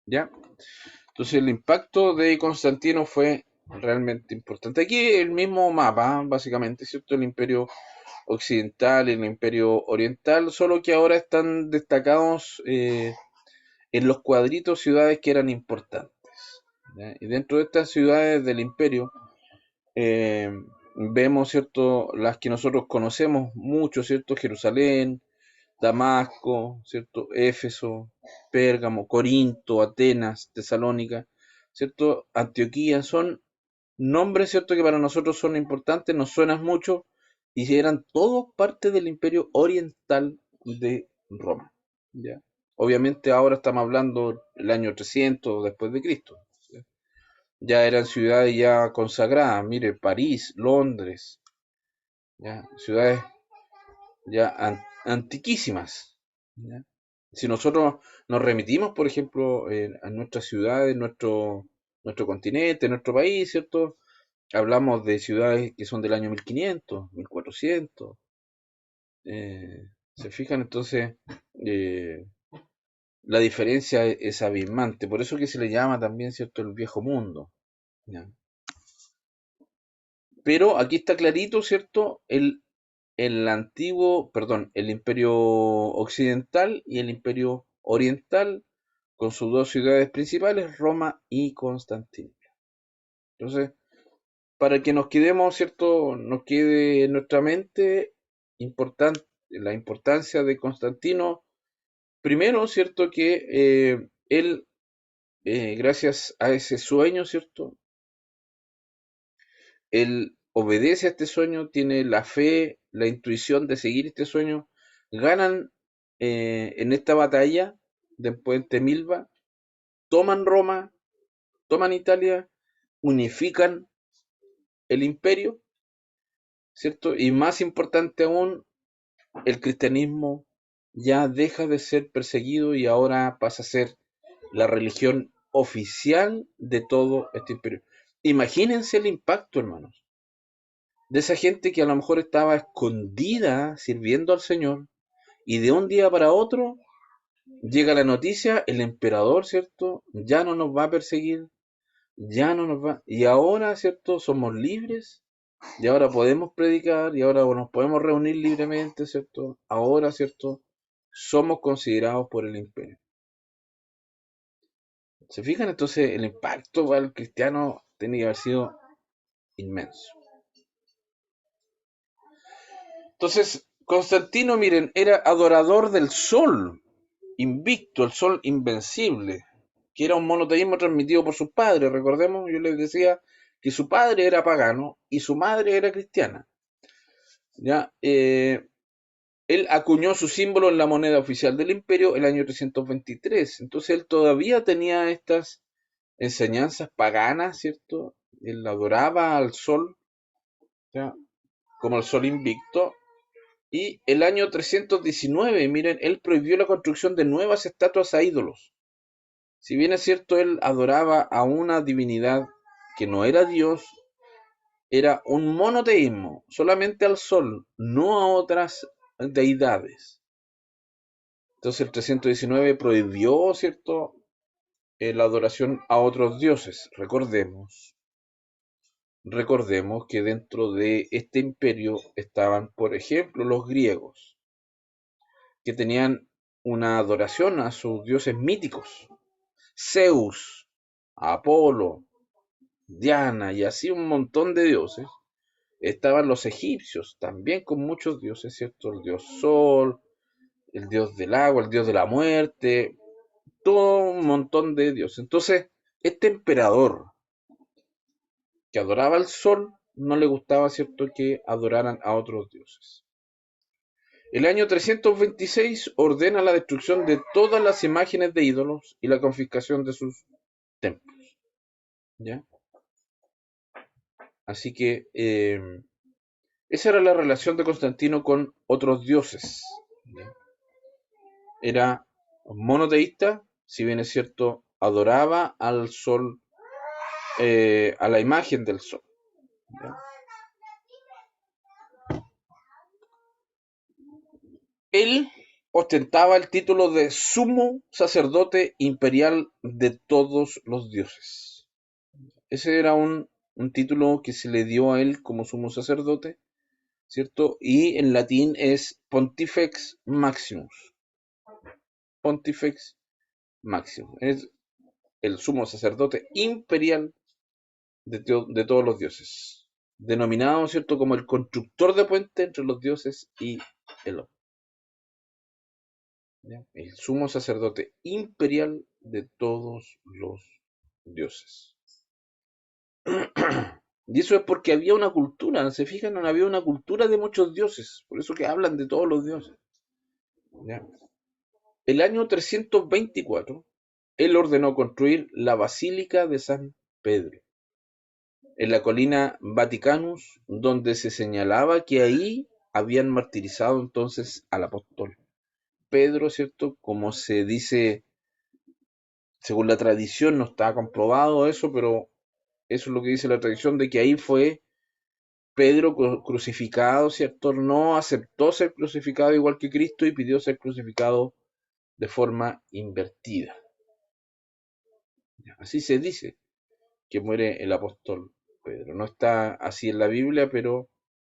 ¿Ya? Entonces el impacto de Constantino fue realmente importante. Aquí el mismo mapa, básicamente, ¿cierto? El imperio occidental y el imperio oriental, solo que ahora están destacados en los cuadritos ciudades que eran importantes. ¿Ya? Y dentro de estas ciudades del imperio eh, vemos, ¿cierto? Las que nosotros conocemos mucho, ¿cierto? Jerusalén, Damasco, ¿cierto? Éfeso, Pérgamo, Corinto, Atenas, Tesalónica, ¿cierto? Antioquía, son nombres, ¿cierto? Que para nosotros son importantes, nos suenan mucho, y eran todos parte del imperio oriental de Roma, ¿ya? Obviamente ahora estamos hablando del año 300 después de Cristo, ¿ya? Ya eran ciudades ya consagradas, mire, París, Londres, ¿ya? Ciudades ya antiquísimas, ¿ya? Si nosotros nos remitimos, por ejemplo, a nuestras ciudades, nuestro continente, nuestro país, ¿cierto? Hablamos de ciudades que son del año 1500, 1400. ¿Se fijan? Entonces, eh, la diferencia es abismante. Por eso que se le llama también, ¿cierto?, el viejo mundo, ¿ya? Pero aquí está clarito, ¿cierto? El antiguo, perdón, el imperio occidental y el imperio oriental, con sus dos ciudades principales, Roma y Constantinopla. Entonces, para que nos quedemos, ¿cierto? Nos quede en nuestra mente la importancia de Constantino. Primero, ¿cierto? Que él, gracias a ese sueño, ¿cierto? Él obedece a este sueño, tiene la fe, la intuición de seguir este sueño, ganan en esta batalla del puente Milva, toman Roma, toman Italia, unifican el imperio, ¿cierto? Y más importante aún, el cristianismo ya deja de ser perseguido y ahora pasa a ser la religión oficial de todo este imperio. Imagínense el impacto, hermanos, de esa gente que a lo mejor estaba escondida sirviendo al Señor y de un día para otro llega la noticia, el emperador, ¿cierto? Ya no nos va a perseguir, ya no nos va, y ahora, ¿cierto? Somos libres y ahora podemos predicar y ahora nos podemos reunir libremente, ¿cierto? Ahora, ¿cierto? Somos considerados por el imperio. ¿Se fijan? Entonces el impacto para el cristiano tiene que haber sido inmenso. Entonces, Constantino, miren, era adorador del sol, invicto, el sol invencible, que era un monoteísmo transmitido por sus padres. Recordemos, yo les decía que su padre era pagano y su madre era cristiana. ¿Ya? Él acuñó su símbolo en la moneda oficial del imperio el año 323. Entonces él todavía tenía estas enseñanzas paganas, ¿cierto? Él adoraba al sol, ¿ya? Como el sol invicto. Y el año 319, miren, él prohibió la construcción de nuevas estatuas a ídolos. Si bien es cierto, él adoraba a una divinidad que no era Dios, era un monoteísmo, solamente al sol, no a otras deidades. Entonces el 319 prohibió, ¿cierto?, la adoración a otros dioses. Recordemos que dentro de este imperio estaban, por ejemplo, los griegos, que tenían una adoración a sus dioses míticos, Zeus, Apolo, Diana y así un montón de dioses. Estaban los egipcios, también con muchos dioses, ¿cierto? El dios Sol, el dios del agua, el dios de la muerte, todo un montón de dioses. Entonces, este emperador que adoraba al sol, no le gustaba, ¿cierto?, que adoraran a otros dioses. El año 326 ordena la destrucción de todas las imágenes de ídolos y la confiscación de sus templos, ¿ya? Así que esa era la relación de Constantino con otros dioses, ¿ya? Era monoteísta, si bien es cierto, adoraba al sol, a la imagen del sol, ¿ya? Él ostentaba el título de sumo sacerdote imperial de todos los dioses. Ese era un título que se le dio a él como sumo sacerdote, ¿cierto? Y en latín es Pontifex Maximus. Pontifex Maximus. Es el sumo sacerdote imperial de todos los dioses. Denominado, ¿cierto?, como el constructor de puente entre los dioses y el hombre. ¿Ya? El sumo sacerdote imperial de todos los dioses. Y eso es porque había una cultura, se fijan, había una cultura de muchos dioses, por eso que hablan de todos los dioses. ¿Ya? El año 324, él ordenó construir la Basílica de San Pedro, en la colina Vaticanus, donde se señalaba que ahí habían martirizado entonces al apóstol Pedro, ¿cierto? Como se dice, según la tradición, no está comprobado eso, pero eso es lo que dice la tradición, de que ahí fue Pedro crucificado, ¿cierto? No aceptó ser crucificado igual que Cristo y pidió ser crucificado de forma invertida. Así se dice que muere el apóstol Pedro. No está así en la Biblia, pero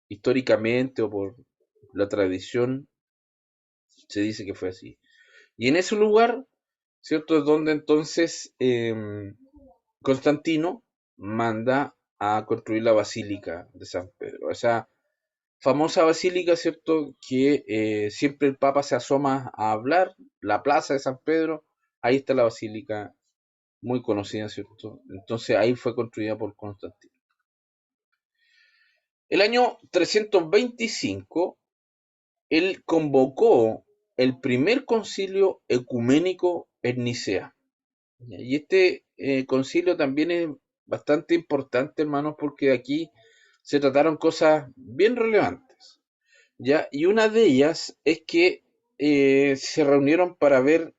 históricamente o por la tradición se dice que fue así. Y en ese lugar, ¿cierto? Es donde entonces Constantino manda a construir la Basílica de San Pedro. Esa famosa basílica, ¿cierto? Que siempre el Papa se asoma a hablar, la plaza de San Pedro, ahí está la basílica muy conocida, ¿cierto? Entonces ahí fue construida por Constantino. El año 325, él convocó el primer concilio ecuménico en Nicea. Y este concilio también es bastante importante, hermanos, porque aquí se trataron cosas bien relevantes. ¿Ya? Y una de ellas es que se reunieron para ver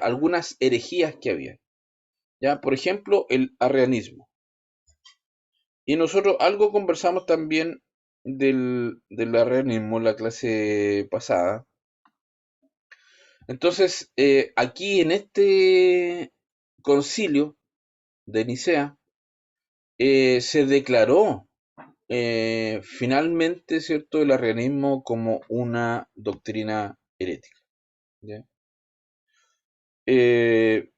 algunas herejías que había. ¿Ya? Por ejemplo, el arrianismo. Y nosotros algo conversamos también del arrianismo en la clase pasada. Entonces, aquí en este concilio de Nicea, se declaró finalmente, ¿cierto?, el arrianismo como una doctrina herética. ¿Ya? Eh,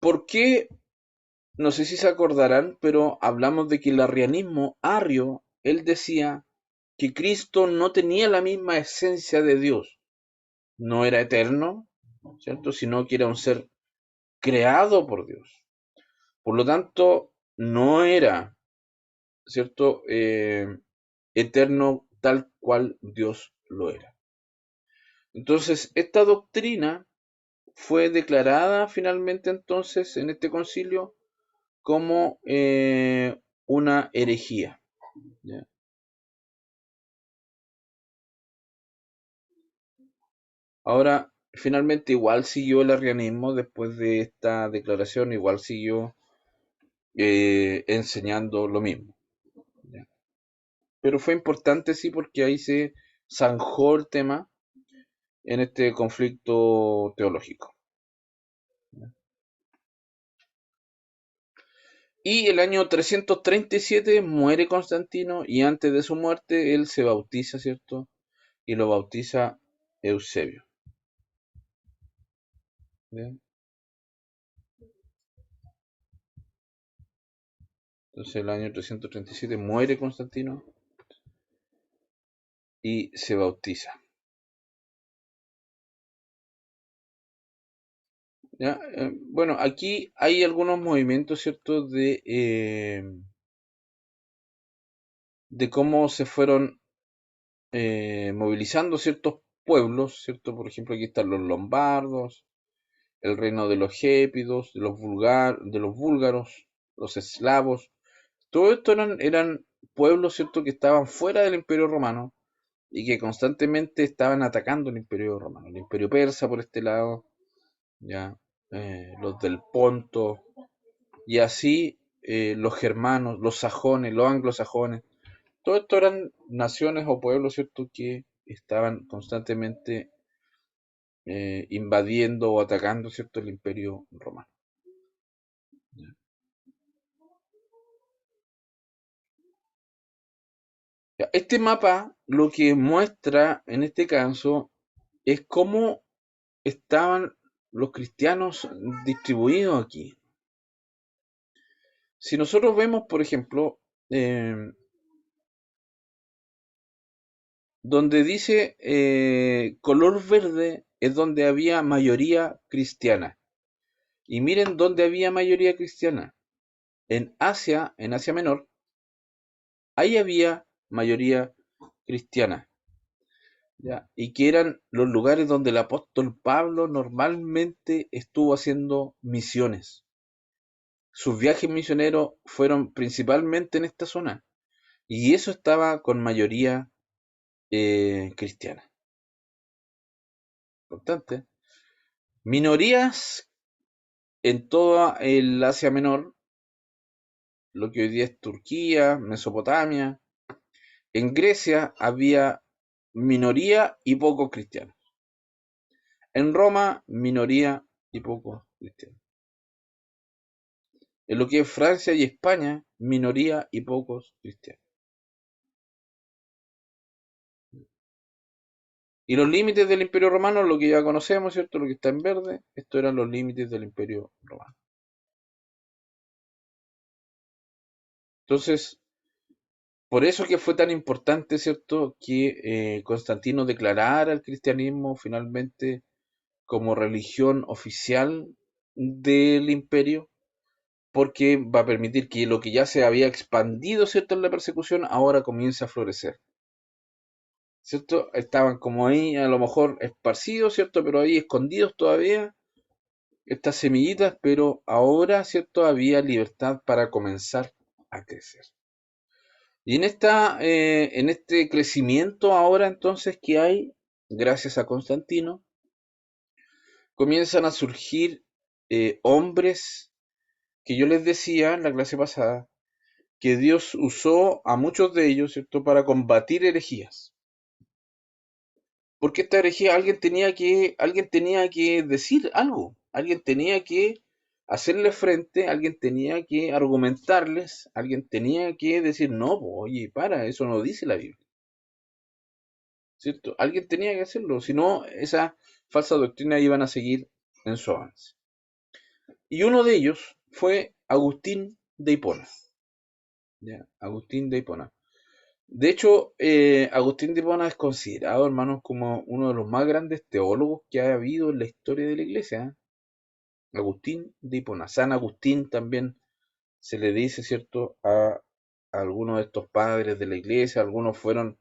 ¿Por qué? No sé si se acordarán, pero hablamos de que el arrianismo, Arrio, él decía que Cristo no tenía la misma esencia de Dios, no era eterno, ¿cierto? Sino que era un ser creado por Dios. Por lo tanto, no era, ¿cierto? Eterno tal cual Dios lo era. Entonces, esta doctrina fue declarada finalmente entonces en este concilio como una herejía. ¿Ya? Ahora, finalmente igual siguió el arrianismo después de esta declaración, igual siguió enseñando lo mismo. ¿Ya? Pero fue importante, sí, porque ahí se zanjó el tema en este conflicto teológico. ¿Ya? Y el año 337 muere Constantino y antes de su muerte él se bautiza, ¿cierto? Y lo bautiza Eusebio. ¿Ya? Entonces el año 337 muere Constantino y se bautiza. ¿Ya? Bueno, aquí hay algunos movimientos, ¿cierto? De cómo se fueron movilizando ciertos pueblos, ¿cierto? Por ejemplo, aquí están los lombardos, el reino de los gépidos, de los búlgaros, los eslavos. Todo esto eran pueblos, ¿cierto? Que estaban fuera del Imperio Romano y que constantemente estaban atacando el Imperio Romano, el Imperio Persa por este lado, ya, los del Ponto, y así los germanos, los sajones, los anglosajones, todo esto eran naciones o pueblos, ¿cierto?, que estaban constantemente invadiendo o atacando, ¿cierto?, el Imperio Romano. Este mapa lo que muestra en este caso es cómo estaban los cristianos distribuidos aquí. Si nosotros vemos, por ejemplo, donde dice color verde es donde había mayoría cristiana. Y miren dónde había mayoría cristiana. En Asia Menor, ahí había mayoría cristiana. ¿Ya? Y que eran los lugares donde el apóstol Pablo normalmente estuvo haciendo misiones. Sus viajes misioneros fueron principalmente en esta zona. Y eso estaba con mayoría cristiana. Importante. Minorías en toda el Asia Menor, lo que hoy día es Turquía, Mesopotamia. En Grecia había minoría y pocos cristianos. En Roma, minoría y pocos cristianos. En lo que es Francia y España, minoría y pocos cristianos. Y los límites del Imperio Romano, lo que ya conocemos, ¿cierto? Lo que está en verde, estos eran los límites del Imperio Romano. Entonces, por eso que fue tan importante, ¿cierto?, que Constantino declarara el cristianismo finalmente como religión oficial del imperio, porque va a permitir que lo que ya se había expandido, ¿cierto?, en la persecución, ahora comience a florecer, ¿cierto? Estaban como ahí, a lo mejor esparcidos, ¿cierto?, pero ahí escondidos todavía estas semillitas, pero ahora, ¿cierto?, había libertad para comenzar a crecer. Y en este crecimiento ahora entonces que hay, gracias a Constantino, comienzan a surgir hombres que yo les decía en la clase pasada, que Dios usó a muchos de ellos, ¿cierto?, para combatir herejías. Porque esta herejía alguien tenía que decir algo, alguien tenía que hacerle frente, alguien tenía que argumentarles, alguien tenía que decir, no, oye, para, eso no dice la Biblia. ¿Cierto? Alguien tenía que hacerlo, si no, esa falsa doctrina iban a seguir en su avance. Y uno de ellos fue Agustín de Hipona. ¿Ya? Agustín de Hipona. De hecho, Agustín de Hipona es considerado, hermanos, como uno de los más grandes teólogos que ha habido en la historia de la iglesia. Agustín de Hipona. San Agustín también se le dice, ¿cierto?, a algunos de estos padres de la iglesia. Algunos fueron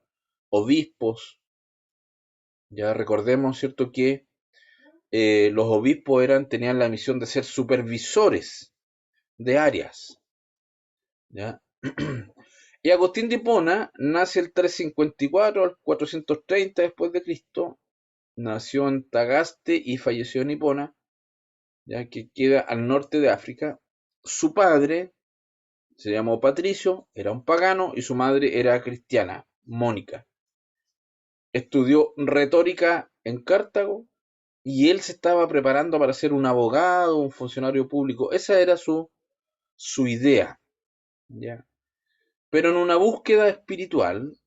obispos. Ya recordemos, ¿cierto?, que los obispos tenían la misión de ser supervisores de áreas. ¿Ya? Y Agustín de Hipona nace el 354 al 430 después de Cristo. Nació en Tagaste y falleció en Hipona, ya que queda al norte de África. Su padre se llamó Patricio, era un pagano, y su madre era cristiana, Mónica. Estudió retórica en Cartago y él se estaba preparando para ser un abogado, un funcionario público. Esa era su idea, ¿ya? Pero en una búsqueda espiritual,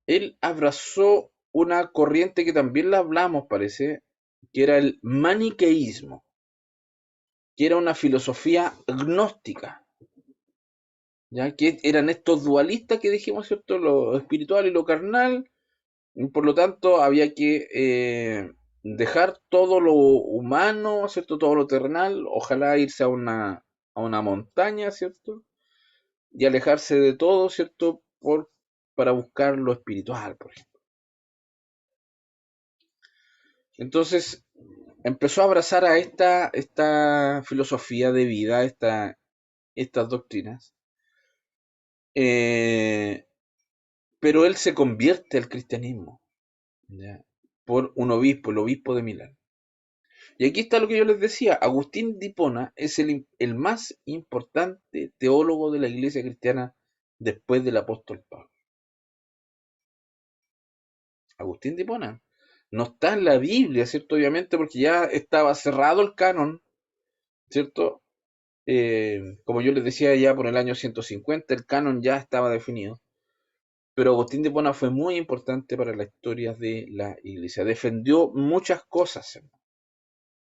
él abrazó una corriente que también la hablamos, parece, que era el maniqueísmo, que era una filosofía gnóstica, ya que eran estos dualistas que dijimos, ¿cierto? Lo espiritual y lo carnal, y por lo tanto había que dejar todo lo humano, ¿cierto? Todo lo terrenal, ojalá irse a una montaña, ¿cierto? Y alejarse de todo, ¿cierto? Para buscar lo espiritual, por ejemplo. Entonces, empezó a abrazar a esta filosofía de vida, estas doctrinas, eh, pero él se convierte al cristianismo, ¿ya?, por un obispo, el obispo de Milán. Y aquí está lo que yo les decía, Agustín de Hipona es el más importante teólogo de la iglesia cristiana después del apóstol Pablo. Agustín de Hipona. No está en la Biblia, ¿cierto? Obviamente porque ya estaba cerrado el canon, ¿cierto? Como yo les decía, ya por el año 150 el canon ya estaba definido. Pero Agustín de Hipona fue muy importante para la historia de la iglesia. Defendió muchas cosas,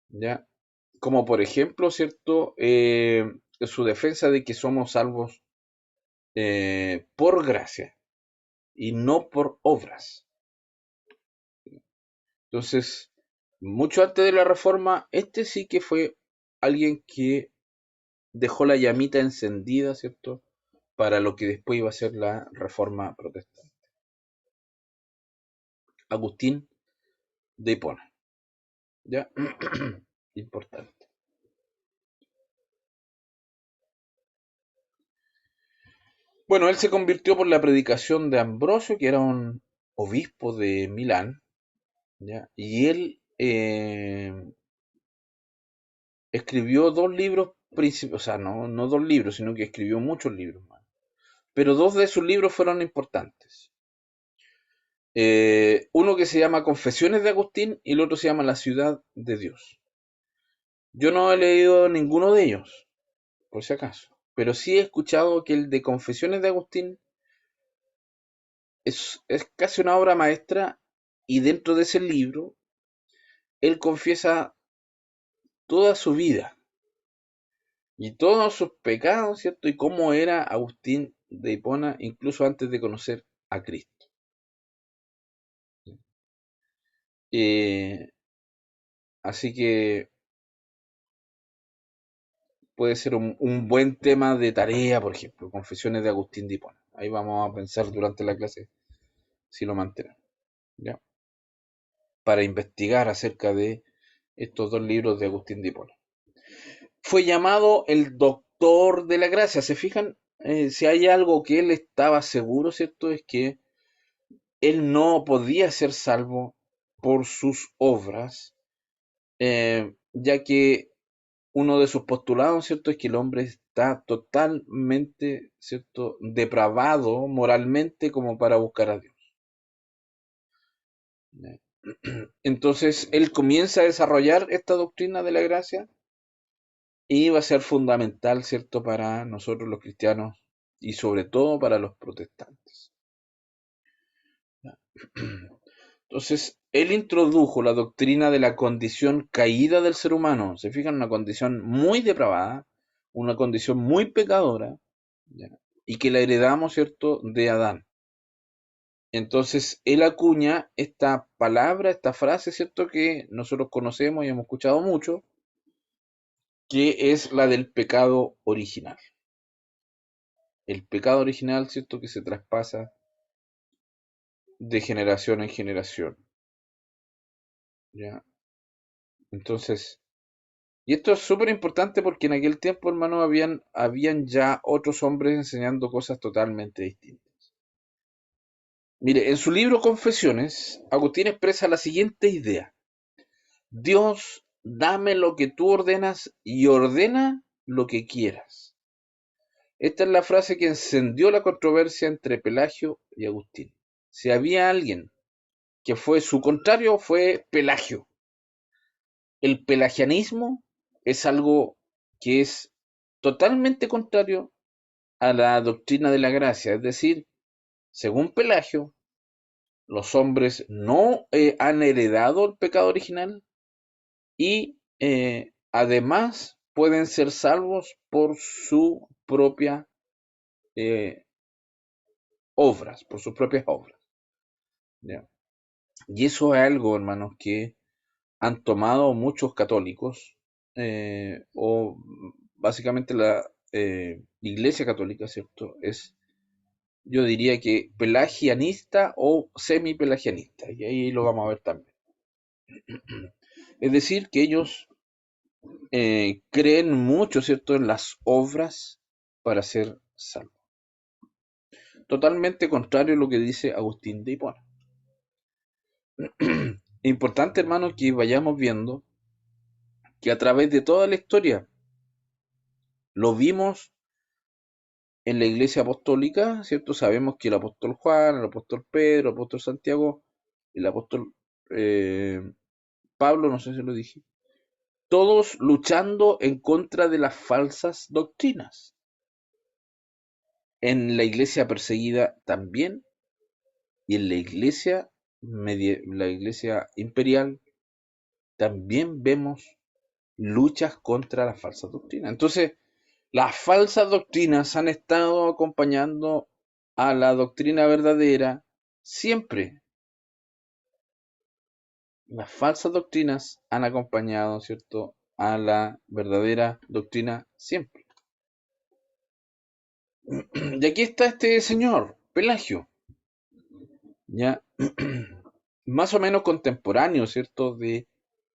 ¿ya? Como por ejemplo, ¿cierto? Su defensa de que somos salvos por gracia y no por obras. Entonces, mucho antes de la reforma, este sí que fue alguien que dejó la llamita encendida, ¿cierto? Para lo que después iba a ser la reforma protestante. Agustín de Hipona, ¿ya? Importante. Bueno, él se convirtió por la predicación de Ambrosio, que era un obispo de Milán, ¿ya? Y él escribió dos libros, o sea, no dos libros, sino que escribió muchos libros más. Pero dos de sus libros fueron importantes. Uno que se llama Confesiones de Agustín y el otro se llama La ciudad de Dios. Yo no he leído ninguno de ellos, por si acaso, pero sí he escuchado que el de Confesiones de Agustín es casi una obra maestra y dentro de ese libro él confiesa toda su vida y todos sus pecados, ¿cierto? Y cómo era Agustín de Hipona incluso antes de conocer a Cristo. Eh, Así que puede ser un buen tema de tarea, por ejemplo, Confesiones de Agustín de Hipona. Ahí vamos a pensar durante la clase si lo mantenemos, ¿ya? Para investigar acerca de estos dos libros de Agustín de Hipona. Fue llamado el doctor de la gracia. ¿Se fijan? Si hay algo que él estaba seguro, ¿cierto? Es que él no podía ser salvo por sus obras, ya que uno de sus postulados, ¿cierto?, es que el hombre está totalmente, ¿cierto?, depravado moralmente como para buscar a Dios. Entonces, él comienza a desarrollar esta doctrina de la gracia y va a ser fundamental, ¿cierto?, para nosotros los cristianos y sobre todo para los protestantes. Entonces, él introdujo la doctrina de la condición caída del ser humano. Se fijan, una condición muy depravada, una condición muy pecadora, ¿ya? Y que la heredamos, ¿cierto?, de Adán. Entonces, él acuña esta palabra, esta frase, ¿cierto?, que nosotros conocemos y hemos escuchado mucho, que es la del pecado original. El pecado original, ¿cierto?, que se traspasa de generación en generación, ¿ya? Entonces, y esto es súper importante porque en aquel tiempo, hermano, habían ya otros hombres enseñando cosas totalmente distintas. Mire, en su libro Confesiones, Agustín expresa la siguiente idea. Dios, dame lo que tú ordenas y ordena lo que quieras. Esta es la frase que encendió la controversia entre Pelagio y Agustín. Si había alguien que fue su contrario, fue Pelagio. El pelagianismo es algo que es totalmente contrario a la doctrina de la gracia, es decir, según Pelagio, los hombres no han heredado el pecado original y además pueden ser salvos por su propia eh, obras, por sus propias obras. ¿Ya? Y eso es algo, hermanos, que han tomado muchos católicos o básicamente la Iglesia Católica, ¿cierto? Es, yo diría que pelagianista o semi-pelagianista, y ahí lo vamos a ver también. Es decir, que ellos creen mucho, ¿cierto?, en las obras para ser salvos. Totalmente contrario a lo que dice Agustín de Hipona. Importante, hermano, que vayamos viendo que a través de toda la historia lo vimos en la iglesia apostólica, ¿cierto? Sabemos que el apóstol Juan, el apóstol Pedro, el apóstol Santiago el apóstol eh, Pablo, no sé si lo dije, todos luchando en contra de las falsas doctrinas. En la iglesia perseguida también, y en la iglesia imperial, también vemos luchas contra las falsas doctrinas. Entonces, las falsas doctrinas han estado acompañando a la doctrina verdadera siempre. Las falsas doctrinas han acompañado, ¿cierto?, a la verdadera doctrina siempre. Y aquí está este señor, Pelagio, ya más o menos contemporáneo, ¿cierto?, de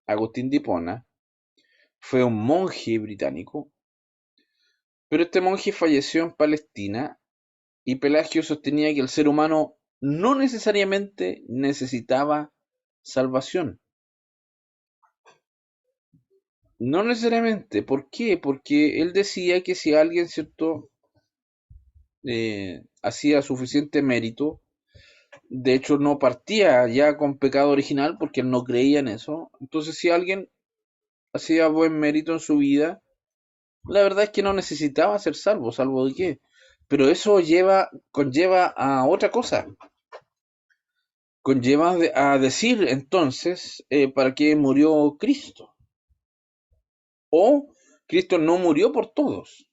Agustín de Hipona. Fue un monje británico, pero este monje falleció en Palestina y Pelagio sostenía que el ser humano no necesariamente necesitaba salvación. No necesariamente. ¿Por qué? Porque él decía que si alguien, ¿cierto?, hacía suficiente mérito, de hecho no partía ya con pecado original porque él no creía en eso. Entonces si alguien hacía buen mérito en su vida, la verdad es que no necesitaba ser salvo. ¿Salvo de qué? Pero eso conlleva a otra cosa. Conlleva a decir entonces para qué murió Cristo. O Cristo no murió por todos.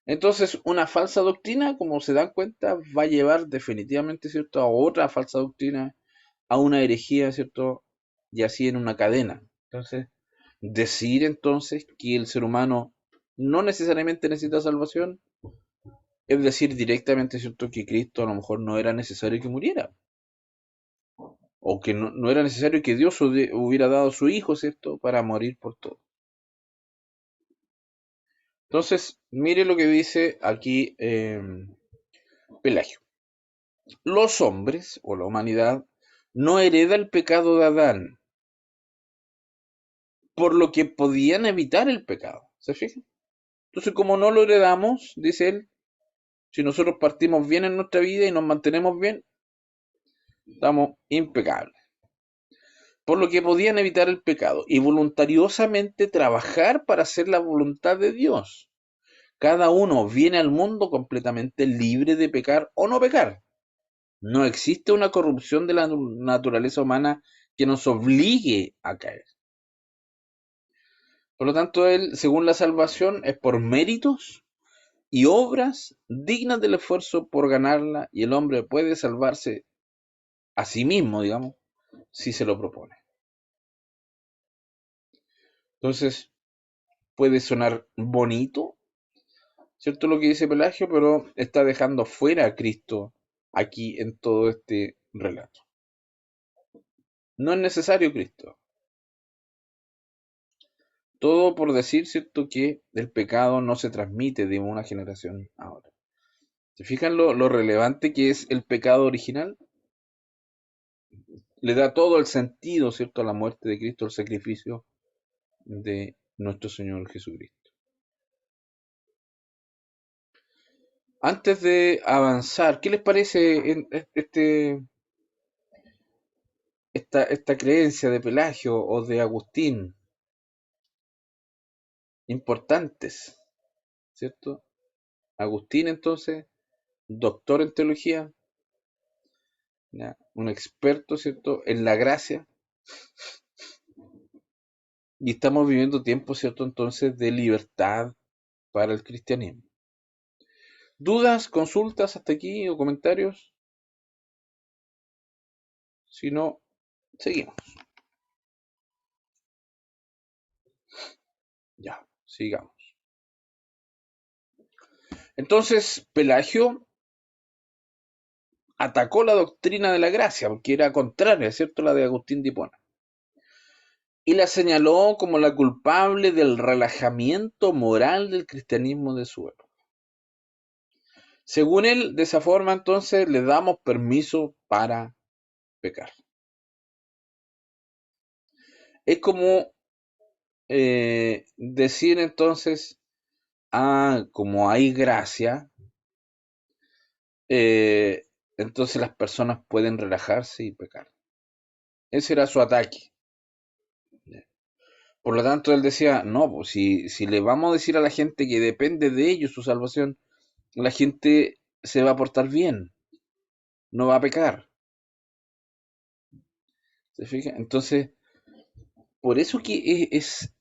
Entonces, una falsa doctrina, como se dan cuenta, va a llevar definitivamente, ¿cierto?, a otra falsa doctrina, a una herejía, ¿cierto?, y así en una cadena. Entonces, decir entonces que el ser humano no necesariamente necesita salvación, es decir directamente, ¿cierto?, que Cristo a lo mejor no era necesario que muriera, o que no era necesario que Dios hubiera dado a su Hijo, ¿cierto?, para morir por todo. Entonces, mire lo que dice aquí Pelagio. Los hombres, o la humanidad, no hereda el pecado de Adán, por lo que podían evitar el pecado. ¿Se fijan? Entonces, como no lo heredamos, dice él, si nosotros partimos bien en nuestra vida y nos mantenemos bien, estamos impecables. Por lo que podían evitar el pecado y voluntariosamente trabajar para hacer la voluntad de Dios. Cada uno viene al mundo completamente libre de pecar o no pecar. No existe una corrupción de la naturaleza humana que nos obligue a caer. Por lo tanto, él, según la salvación, es por méritos y obras dignas del esfuerzo por ganarla, y el hombre puede salvarse a sí mismo, digamos, si se lo propone. Entonces, puede sonar bonito, ¿cierto?, lo que dice Pelagio, pero está dejando fuera a Cristo aquí en todo este relato. No es necesario Cristo. Todo por decir, ¿cierto?, que el pecado no se transmite de una generación a otra. ¿Se fijan lo relevante que es el pecado original? Le da todo el sentido, ¿cierto?, a la muerte de Cristo, el sacrificio de nuestro Señor Jesucristo. Antes de avanzar, ¿qué les parece en esta creencia de Pelagio o de Agustín? Importantes, ¿cierto? Agustín, entonces, doctor en teología, ¿ya?, un experto, ¿cierto?, en la gracia, y estamos viviendo tiempos, ¿cierto?, entonces de libertad para el cristianismo. ¿Dudas, consultas hasta aquí o comentarios? Si no, seguimos. Ya, sigamos. Entonces, Pelagio atacó la doctrina de la gracia, porque era contraria, ¿cierto?, a la de Agustín de Hipona, y la señaló como la culpable del relajamiento moral del cristianismo de su época. Según él, de esa forma entonces le damos permiso para pecar. Es como decir entonces, como hay gracia, entonces las personas pueden relajarse y pecar. Ese era su ataque. Por lo tanto, él decía, no, pues si le vamos a decir a la gente que depende de ellos su salvación, la gente se va a portar bien, no va a pecar. ¿Se fija? Entonces, por eso que es,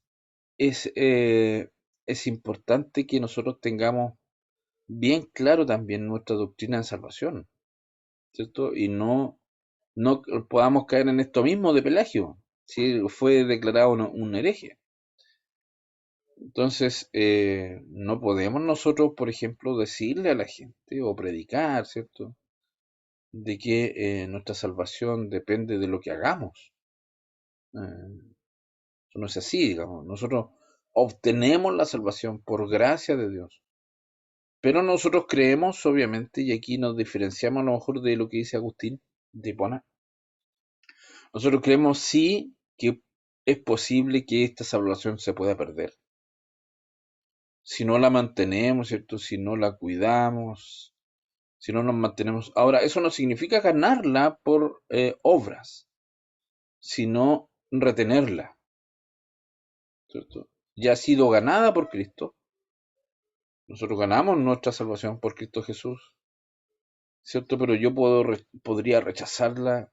eh, es importante que nosotros tengamos bien claro también nuestra doctrina de salvación, ¿cierto? Y no podamos caer en esto mismo de Pelagio, si fue declarado un hereje. Entonces, no podemos nosotros, por ejemplo, decirle a la gente o predicar, ¿cierto? De que nuestra salvación depende de lo que hagamos. Eso no es así, digamos. Nosotros obtenemos la salvación por gracia de Dios. Pero nosotros creemos, obviamente, y aquí nos diferenciamos a lo mejor de lo que dice Agustín de Hipona. Nosotros creemos sí que es posible que esta salvación se pueda perder. Si no la mantenemos, ¿cierto? Si no la cuidamos, si no nos mantenemos. Ahora, eso no significa ganarla por obras, sino retenerla, ¿cierto? Ya ha sido ganada por Cristo. Nosotros ganamos nuestra salvación por Cristo Jesús, ¿cierto? Pero yo podría rechazarla,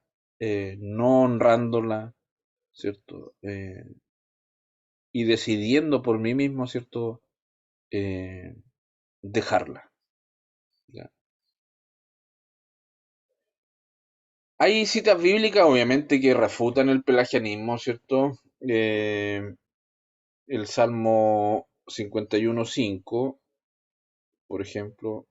no honrándola, ¿cierto? Y decidiendo por mí mismo, ¿cierto? Eh, dejarla, ¿ya? Hay citas bíblicas, obviamente, que refutan el pelagianismo, ¿cierto? El Salmo 51:5, por ejemplo,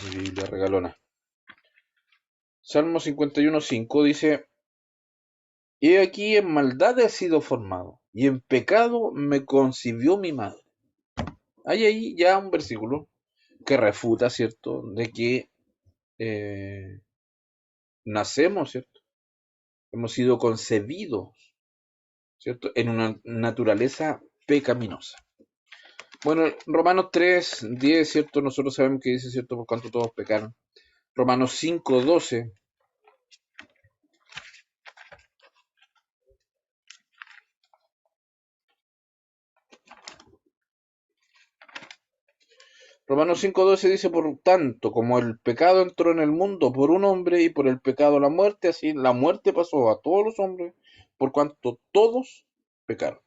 mi Biblia regalona. Salmo 51:5 dice, he aquí en maldad he sido formado, y en pecado me concibió mi madre. Hay ahí ya un versículo que refuta, ¿cierto?, de que eh, nacemos, ¿cierto? Hemos sido concebidos, ¿cierto?, en una naturaleza pecaminosa. Bueno, Romanos 3:10, ¿cierto? Nosotros sabemos que dice, ¿cierto?, por cuanto todos pecaron. Romanos 5:12. Romanos 5:12 dice, por tanto, como el pecado entró en el mundo por un hombre y por el pecado la muerte, así la muerte pasó a todos los hombres, por cuanto todos pecaron.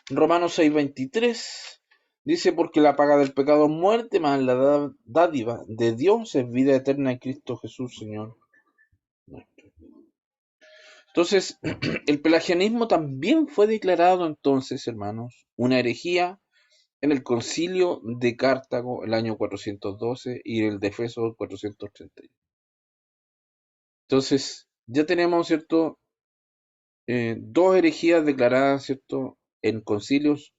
Romanos 6:23 dice, porque la paga del pecado es muerte, mas la dádiva de Dios es vida eterna en Cristo Jesús, Señor nuestro. Entonces, el pelagianismo también fue declarado entonces, hermanos, una herejía en el concilio de Cartago el año 412 y el de Efeso el 431. Entonces, ya tenemos, ¿cierto?, dos herejías declaradas, ¿cierto?, en concilios.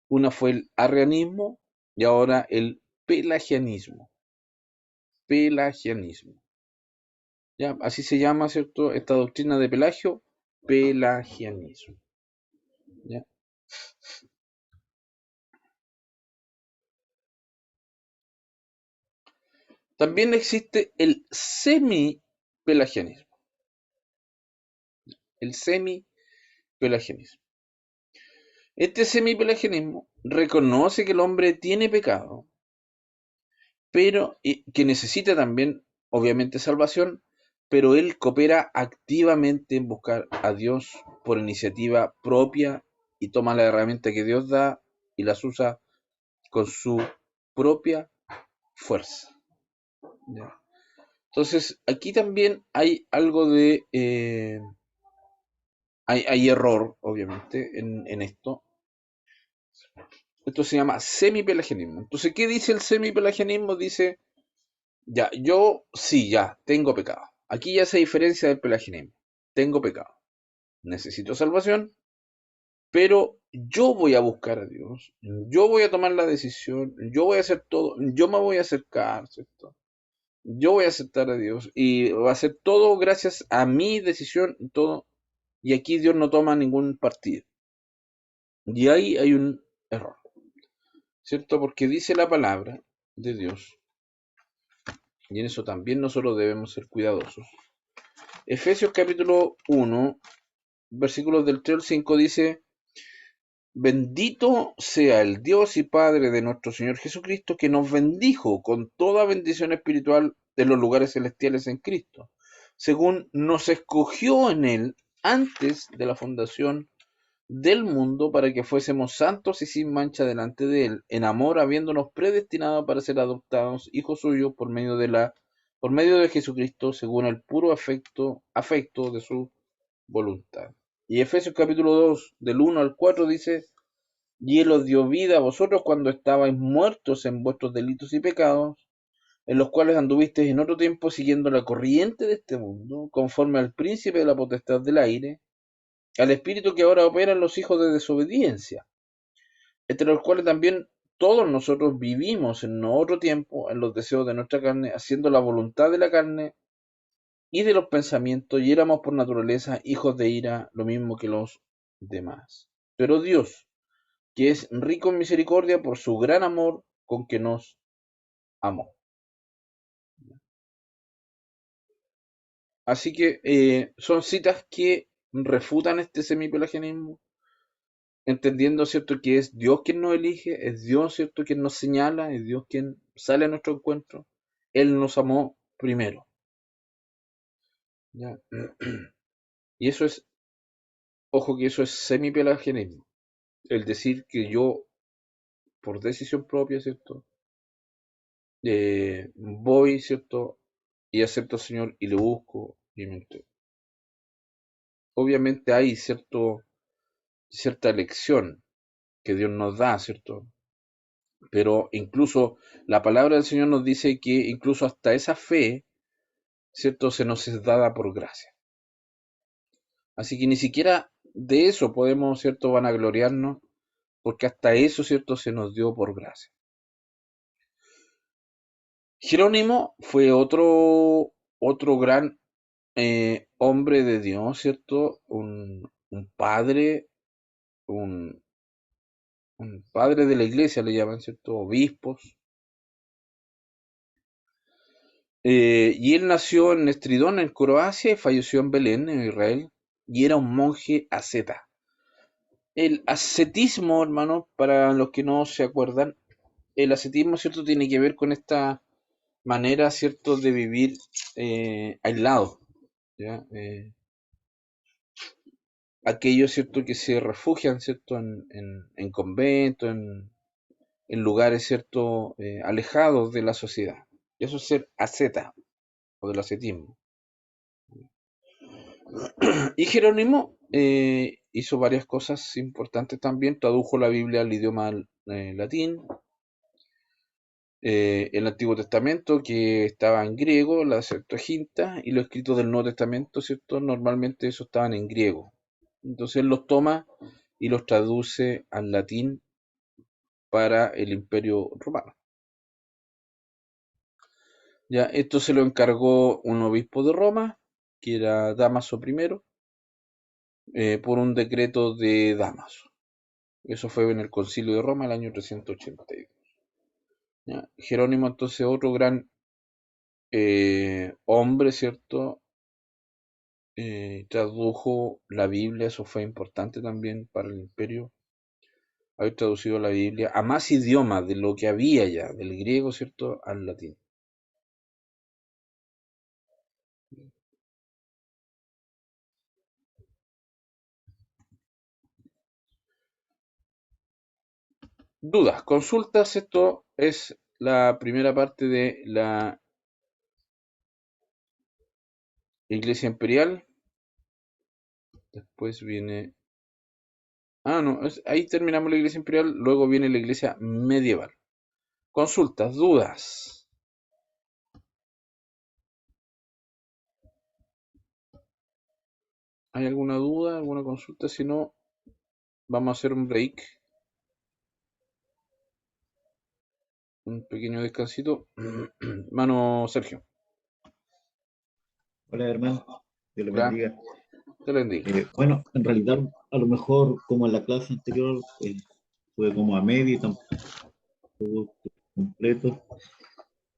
Una fue el arrianismo y ahora el pelagianismo. Pelagianismo. ¿Ya? Así se llama, ¿cierto?, esta doctrina de Pelagio, pelagianismo. ¿Ya? También existe el semi-pelagianismo. El semi-pelagianismo. Este semi-pelagianismo reconoce que el hombre tiene pecado, pero que necesita también, obviamente, salvación, pero él coopera activamente en buscar a Dios por iniciativa propia y toma la herramienta que Dios da y las usa con su propia fuerza. ¿Ya? Entonces, aquí también hay algo de... hay error, obviamente, en esto. Esto se llama semipelagianismo. Entonces, ¿qué dice el semipelagianismo? Dice, ya, yo sí, ya, tengo pecado. Aquí ya se diferencia del pelagianismo. Tengo pecado. Necesito salvación, pero yo voy a buscar a Dios. Yo voy a tomar la decisión. Yo voy a hacer todo. Yo me voy a acercar, ¿cierto? Yo voy a aceptar a Dios. Y va a ser todo gracias a mi decisión, todo. Y aquí Dios no toma ningún partido. Y ahí hay un error, ¿cierto? Porque dice la palabra de Dios, y en eso también nosotros debemos ser cuidadosos. Efesios capítulo 1, versículos del 3 al 5 dice: Bendito sea el Dios y Padre de nuestro Señor Jesucristo, que nos bendijo con toda bendición espiritual de los lugares celestiales en Cristo, según nos escogió en Él antes de la fundación del mundo, para que fuésemos santos y sin mancha delante de Él, en amor, habiéndonos predestinado para ser adoptados hijos suyos por medio de Jesucristo, según el puro afecto de su voluntad. Y Efesios capítulo 2, del 1 al 4 dice: Y Él os dio vida a vosotros cuando estabais muertos en vuestros delitos y pecados, en los cuales anduvisteis en otro tiempo siguiendo la corriente de este mundo, conforme al príncipe de la potestad del aire, al espíritu que ahora opera en los hijos de desobediencia, entre los cuales también todos nosotros vivimos en otro tiempo en los deseos de nuestra carne, haciendo la voluntad de la carne y de los pensamientos, y éramos por naturaleza hijos de ira, lo mismo que los demás. Pero Dios, que es rico en misericordia por su gran amor con que nos amó. Así que son citas que refutan este semipelagianismo, entendiendo, ¿cierto?, que es Dios quien nos elige, es Dios, ¿cierto?, quien nos señala, es Dios quien sale a nuestro encuentro. Él nos amó primero. ¿Ya? Y eso es, ojo que eso es semipelagianismo. El decir que yo, por decisión propia, ¿cierto?, voy, ¿cierto?, y acepto al Señor y le busco y me entrego. Obviamente hay cierta elección que Dios nos da, ¿cierto? Pero incluso la palabra del Señor nos dice que incluso hasta esa fe, ¿cierto?, se nos es dada por gracia. Así que ni siquiera de eso podemos, ¿cierto?, vanagloriarnos, porque hasta eso, ¿cierto?, se nos dio por gracia. Jerónimo fue otro gran hombre de Dios, ¿cierto? Un padre, un, un padre de la iglesia le llaman, ¿cierto? Obispos. Y él nació en Estridón, en Croacia, y falleció en Belén, en Israel, y era un monje asceta. El ascetismo, hermano, para los que no se acuerdan, el ascetismo, ¿cierto?, tiene que ver con esta manera, ¿cierto?, de vivir aislado, ¿ya? Aquellos, ¿cierto?, que se refugian, ¿cierto?, en conventos, en lugares, ¿cierto?, alejados de la sociedad. Eso es ser asceta, o del ascetismo. Y Jerónimo hizo varias cosas importantes también. Tradujo la Biblia al idioma latín, el Antiguo Testamento, que estaba en griego, la Septuaginta, y los escritos del Nuevo Testamento, ¿cierto? Normalmente esos estaban en griego. Entonces él los toma y los traduce al latín para el Imperio Romano. Ya, esto se lo encargó un obispo de Roma, que era Dámaso I, por un decreto de Dámaso. Eso fue en el Concilio de Roma el año 382. ¿Ya? Jerónimo, entonces, otro gran hombre, ¿cierto? Tradujo la Biblia, eso fue importante también para el imperio, haber traducido la Biblia a más idiomas de lo que había ya, del griego, ¿cierto?, al latín. Dudas, consultas, esto es la primera parte de la Iglesia Imperial. Después viene... Ah, no, ahí terminamos la Iglesia Imperial, luego viene la Iglesia Medieval. Consultas, dudas. ¿Hay alguna duda, alguna consulta? Si no, vamos a hacer un break, un pequeño descansito. Mano Sergio. Hola hermano, Dios le Hola, bendiga. te lo bendiga. Bueno, en realidad a lo mejor como en la clase anterior fue como a medio y tampoco completo,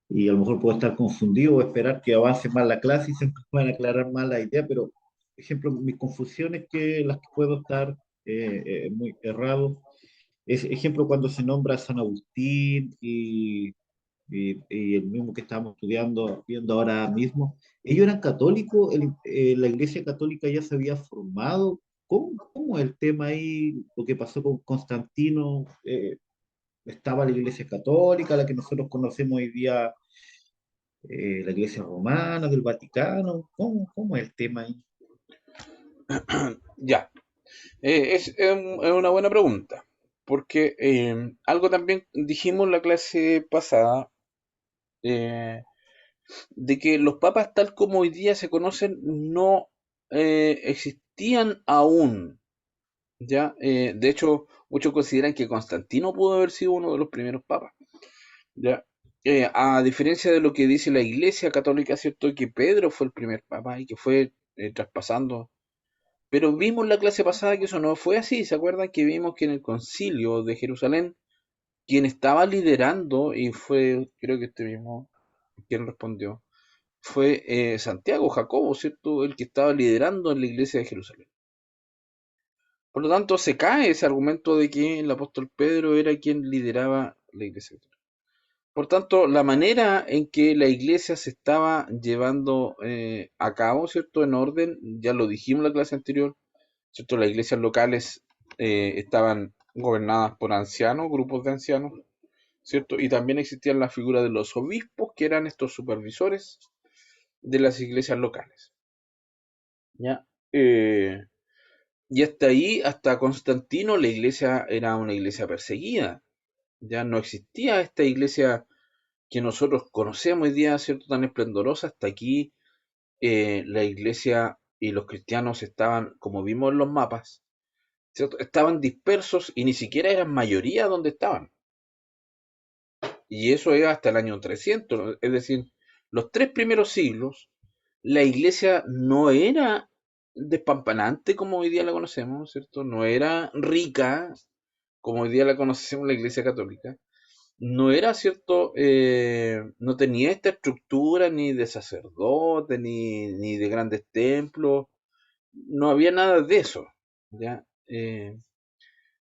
y a lo mejor puedo estar confundido o esperar que avance más la clase y se me puedan aclarar más la idea, pero, por ejemplo, mis confusiones que las que puedo estar muy errado, es ejemplo cuando se nombra a San Agustín y el mismo que estábamos estudiando, viendo ahora mismo, ellos eran católicos, la Iglesia Católica ya se había formado. ¿Cómo es el tema ahí? Lo que pasó con Constantino, estaba la Iglesia Católica, la que nosotros conocemos hoy día, la Iglesia Romana, del Vaticano. ¿Cómo es el tema ahí? Ya, es una buena pregunta, porque algo también dijimos en la clase pasada, eh, de que los papas tal como hoy día se conocen no existían aún, ¿ya? De hecho, muchos consideran que Constantino pudo haber sido uno de los primeros papas, ¿ya? A diferencia de lo que dice la Iglesia Católica, ¿cierto? Que Pedro fue el primer papa y que fue traspasando. Pero vimos la clase pasada que eso no fue así. ¿Se acuerdan que vimos que en el concilio de Jerusalén, quien estaba liderando, y fue, creo que este mismo, quien respondió, fue Santiago, Jacobo, ¿cierto? El que estaba liderando en la iglesia de Jerusalén. Por lo tanto, se cae ese argumento de que el apóstol Pedro era quien lideraba la iglesia. Por tanto, la manera en que la iglesia se estaba llevando a cabo, ¿cierto? En orden, ya lo dijimos en la clase anterior, ¿cierto? Las iglesias locales estaban gobernadas por ancianos, grupos de ancianos, ¿cierto? Y también existían la figura de los obispos, que eran estos supervisores de las iglesias locales, ¿ya? Y hasta ahí, hasta Constantino, la iglesia era una iglesia perseguida, ya no existía esta iglesia que nosotros conocemos hoy día, ¿cierto? Tan esplendorosa. Hasta aquí la iglesia y los cristianos estaban, como vimos en los mapas, ¿cierto? Estaban dispersos y ni siquiera eran mayoría donde estaban. Y eso es hasta el año 300, es decir, los tres primeros siglos, la iglesia no era despampanante como hoy día la conocemos, ¿cierto? No era rica como hoy día la conocemos la iglesia católica. No era, ¿cierto? No tenía esta estructura ni de sacerdote, ni de grandes templos. No había nada de eso, ¿ya?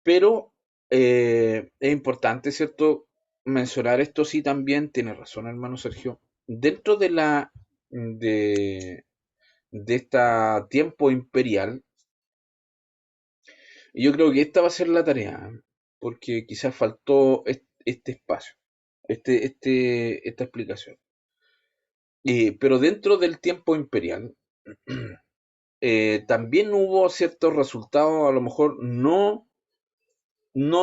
Pero es importante, ¿cierto? Mencionar esto sí también, tiene razón, hermano Sergio. Dentro de, de este tiempo imperial, yo creo que esta va a ser la tarea, ¿eh? Porque quizás faltó este espacio, esta explicación. Pero dentro del tiempo imperial, también hubo ciertos resultados, a lo mejor no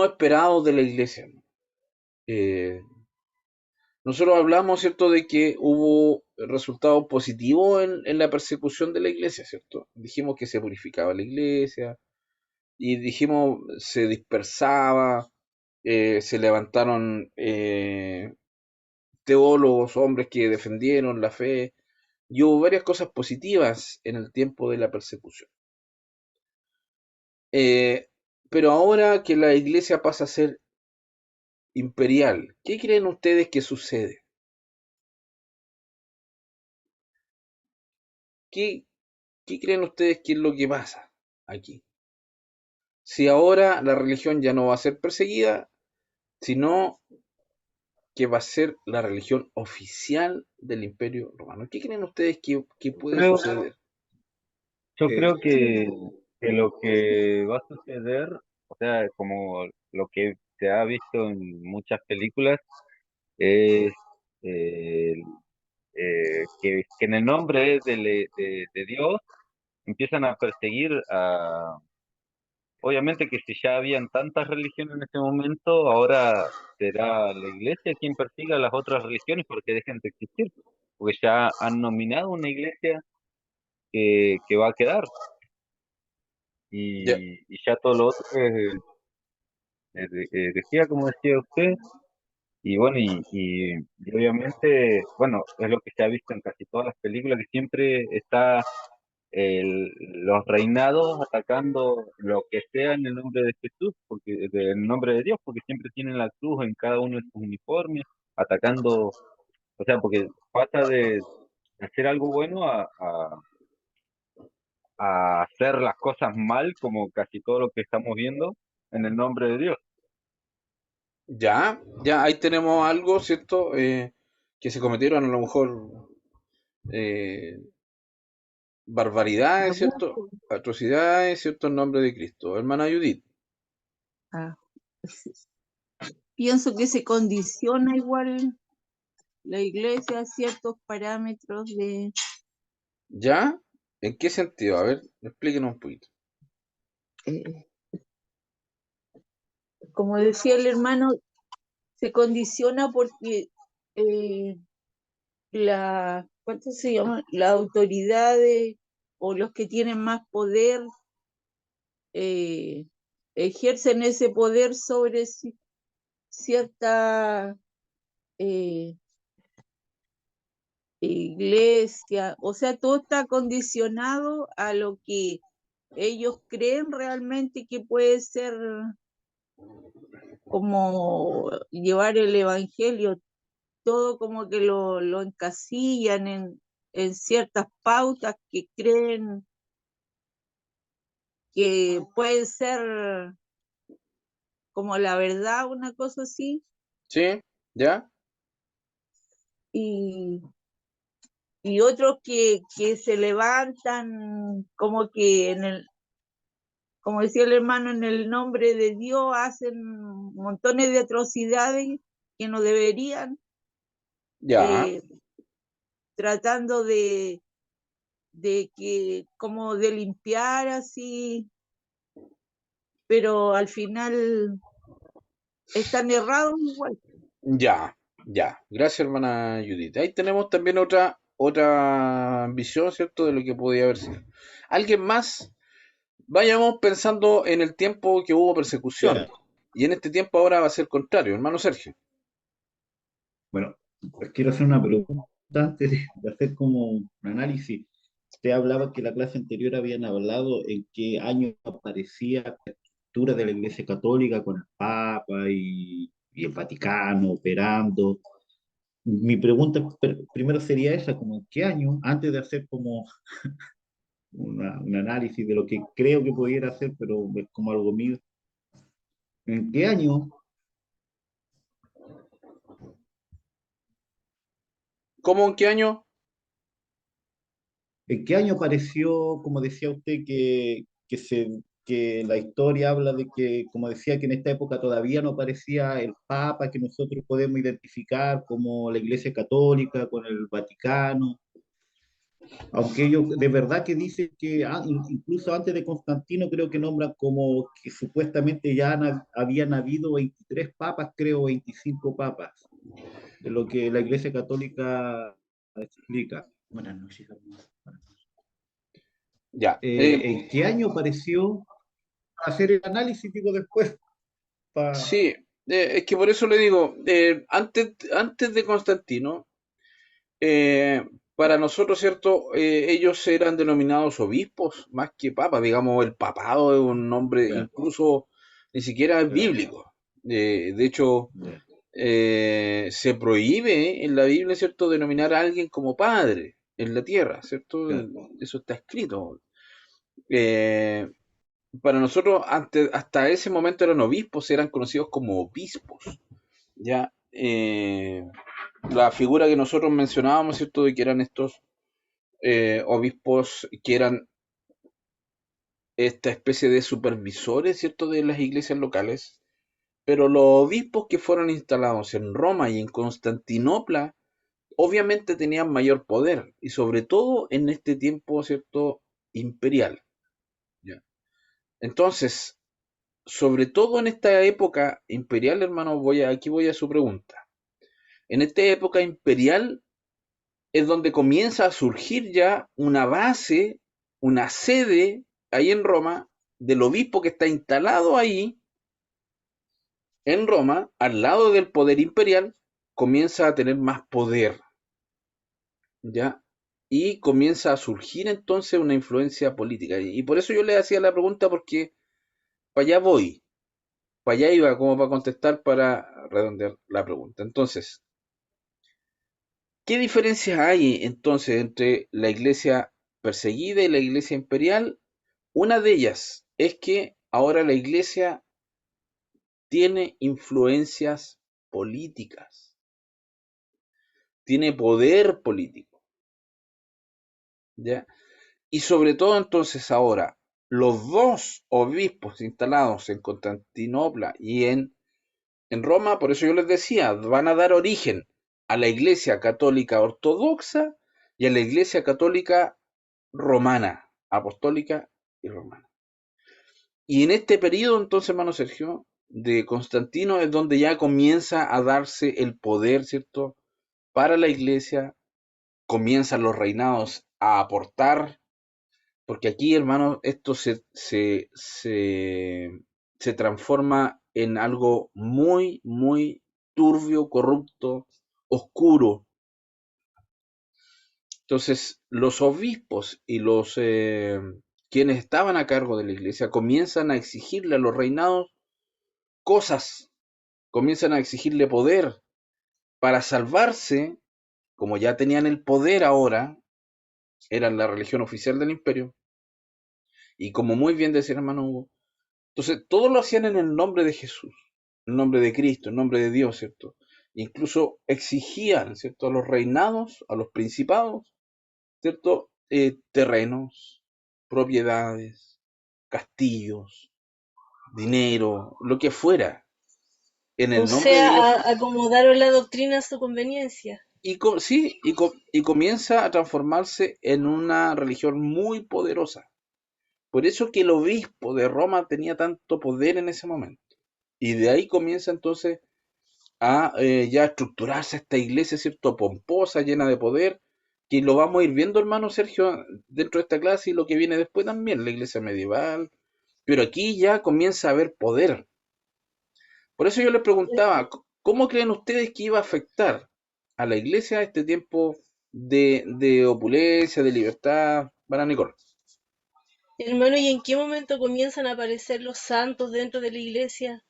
esperados de la iglesia, ¿no? Eh, Nosotros hablamos, ¿cierto?, de que hubo resultados positivos en la persecución de la iglesia, ¿cierto? Dijimos que se purificaba la iglesia y dijimos se dispersaba, se levantaron teólogos, hombres que defendieron la fe y hubo varias cosas positivas en el tiempo de la persecución. Eh, pero ahora que la iglesia pasa a ser imperial, ¿qué creen ustedes que sucede? ¿Qué, qué creen ustedes que es lo que pasa aquí? Si ahora la religión ya no va a ser perseguida, sino que va a ser la religión oficial del Imperio Romano. ¿Qué creen ustedes que puede Creo, suceder? yo Eh, creo que lo que va a suceder, o sea, como lo que se ha visto en muchas películas, es eh, que en el nombre de Dios empiezan a perseguir a... Obviamente que si ya habían tantas religiones en ese momento, ahora será la iglesia quien persiga a las otras religiones porque dejen de existir, porque ya han nominado una iglesia que va a quedar Ya, y ya todo lo otro decía, como decía usted, y bueno, y obviamente, bueno, es lo que se ha visto en casi todas las películas, que siempre está los reinados atacando lo que sea en el nombre de Jesús, porque en el nombre de Dios, porque siempre tienen la cruz en cada uno de sus uniformes, atacando, o sea, porque pasa de hacer algo bueno a hacer las cosas mal, como casi todo lo que estamos viendo, en el nombre de Dios. Ya, ya, ahí tenemos algo, ¿cierto? Que se cometieron a lo mejor eh, barbaridades, ¿cierto? Abuso. Atrocidades, ¿cierto? En nombre de Cristo. Hermana Judith. Ah, sí. Pienso que se condiciona igual la iglesia a ciertos parámetros de, ¿Ya? ¿En qué sentido? A ver, explíquenos un poquito. eh, como decía el hermano, se condiciona porque eh, ¿cuánto se llama? Las autoridades o los que tienen más poder eh, ejercen ese poder sobre cierta eh, iglesia, o sea, todo está condicionado a lo que ellos creen realmente que puede ser como llevar el evangelio, todo como que lo encasillan en ciertas pautas que creen que puede ser como la verdad, una cosa así, ¿Sí? ¿Ya? y, y otros que se levantan como que como decía el hermano, en el nombre de Dios hacen montones de atrocidades que no deberían, Ya. eh, tratando de que, como de limpiar así, pero al final están errados igual. Ya, ya. Gracias, hermana Judith. Ahí tenemos también otra visión, ¿cierto? De lo que podía haber sido. ¿Alguien más? Vayamos pensando en el tiempo que hubo persecución. Ya, Y en este tiempo ahora va a ser contrario, hermano Sergio. bueno, pues quiero hacer una pregunta antes de hacer como un análisis. Usted hablaba que la clase anterior habían hablado en qué año aparecía la estructura de la Iglesia Católica con el Papa y el Vaticano operando. Mi pregunta primero sería esa, como en qué año, antes de hacer como un análisis de lo que creo que pudiera hacer, pero es como algo mío, ¿en qué año, ¿Cómo en qué año? en qué año apareció, como decía usted, que la historia habla de que, como decía, que en esta época todavía no aparecía el Papa que nosotros podemos identificar como la Iglesia Católica con el Vaticano? Aunque ellos de verdad que dicen que incluso antes de Constantino creo que nombran como que supuestamente ya habían habido 23 papas, creo 25 papas, de lo que la Iglesia Católica explica. Buenas noches, hermano. Ya. ¿En qué año apareció? Hacer el análisis, digo, después. Pa... Sí, es que por eso le digo, antes de Constantino, eh, para nosotros, ¿cierto? Ellos eran denominados obispos más que papas. Digamos, el papado es un nombre Ya, incluso ni siquiera es ya, bíblico. De hecho, ya, se prohíbe en la Biblia, ¿cierto?, denominar a alguien como padre en la tierra, ¿cierto? ya, Eso está escrito. Eh, para nosotros, hasta ese momento eran obispos, eran conocidos como obispos, ¿ya? La figura que nosotros mencionábamos, ¿cierto?, de que eran estos obispos que eran esta especie de supervisores, ¿cierto?, de las iglesias locales, pero los obispos que fueron instalados en Roma y en Constantinopla, obviamente tenían mayor poder, y sobre todo en este tiempo, ¿cierto?, imperial, ¿ya? Entonces, sobre todo en esta época imperial, hermano, aquí voy a su pregunta. En esta época imperial es donde comienza a surgir ya una base, una sede ahí en Roma del obispo que está instalado ahí en Roma, al lado del poder imperial, comienza a tener más poder, ¿ya? y comienza a surgir entonces una influencia política. Y por eso yo le hacía la pregunta, porque para allá voy, para allá iba como para contestar, para redondear la pregunta. Entonces, ¿qué diferencias hay entonces entre la iglesia perseguida y la iglesia imperial? Una de ellas es que ahora la iglesia tiene influencias políticas, tiene poder político, ¿ya? Y sobre todo entonces ahora, los dos obispos instalados en Constantinopla y en Roma, por eso yo les decía, van a dar origen a la Iglesia Católica Ortodoxa y a la Iglesia Católica Romana, Apostólica y Romana. Y en este periodo, entonces, hermano Sergio, de Constantino es donde ya comienza a darse el poder, ¿cierto? Para la Iglesia, comienzan los reinados a aportar, porque aquí, hermano, esto se transforma en algo muy, muy turbio, corrupto, oscuro. Entonces, los obispos y los quienes estaban a cargo de la iglesia comienzan a exigirle a los reinados cosas, comienzan a exigirle poder para salvarse, como ya tenían el poder ahora, eran la religión oficial del imperio, y como muy bien decía el hermano Hugo, entonces todos lo hacían en el nombre de Jesús, en el nombre de Cristo, en nombre de Dios, ¿cierto? Incluso exigían, ¿cierto? A los reinados, a los principados, ¿cierto? Terrenos, propiedades, castillos, dinero, lo que fuera, en O el nombre de sea, Dios. acomodaron la doctrina a su conveniencia. Sí, y comienza a transformarse en una religión muy poderosa. Por eso que el obispo de Roma tenía tanto poder en ese momento. Y de ahí comienza entonces a ya estructurarse esta iglesia, ¿cierto? Pomposa, llena de poder, que lo vamos a ir viendo, hermano Sergio, dentro de esta clase y lo que viene después también, la iglesia medieval. Pero aquí ya comienza a haber poder. Por eso yo les preguntaba, ¿cómo creen ustedes que iba a afectar a la iglesia este tiempo de opulencia, de libertad? Para Nicole. Hermano, ¿y en qué momento comienzan a aparecer los santos dentro de la iglesia?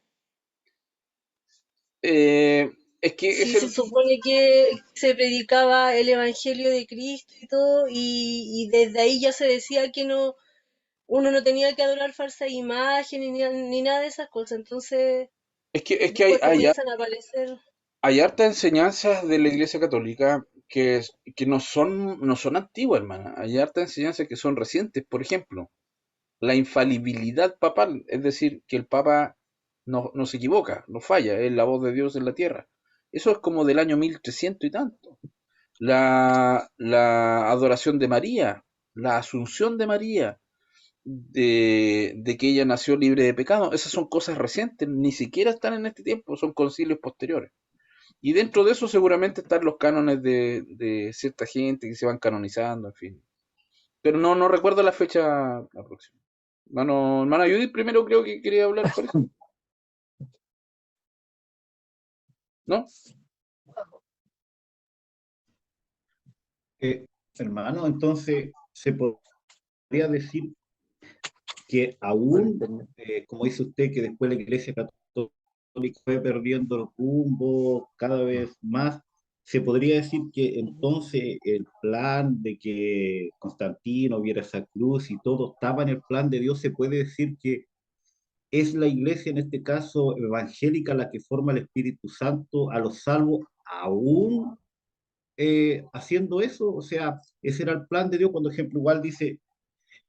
Eh, es que Si es se el, supone que se predicaba el evangelio de Cristo y todo, y desde ahí ya se decía que no, uno no tenía que adorar falsas imágenes ni nada de esas cosas. Entonces, es que después comienzan a aparecer. hay hartas enseñanzas de la Iglesia Católica que no son antiguas, hermana. Hay hartas enseñanzas que son recientes. Por ejemplo, la infalibilidad papal, es decir, que el Papa no se equivoca, no falla, es la voz de Dios en la tierra. Eso es como del año 1300 y tanto. La adoración de María, la asunción de María, de que ella nació libre de pecado, esas son cosas recientes, ni siquiera están en este tiempo, son concilios posteriores. Y dentro de eso seguramente están los cánones de cierta gente que se van canonizando, en fin. Pero no recuerdo la fecha la próxima. Hermano Judith primero creo que quería hablar, parece. ¿No? Eh, hermano, entonces se podría decir que aún, como dice usted, que después la Iglesia Católica fue perdiendo el rumbo cada vez más, se podría decir que entonces el plan de que Constantino viera esa cruz y todo estaba en el plan de Dios, se puede decir que es la Iglesia, en este caso evangélica, la que forma el Espíritu Santo a los salvos, aún haciendo eso. O sea, ese era el plan de Dios cuando, ejemplo, igual dice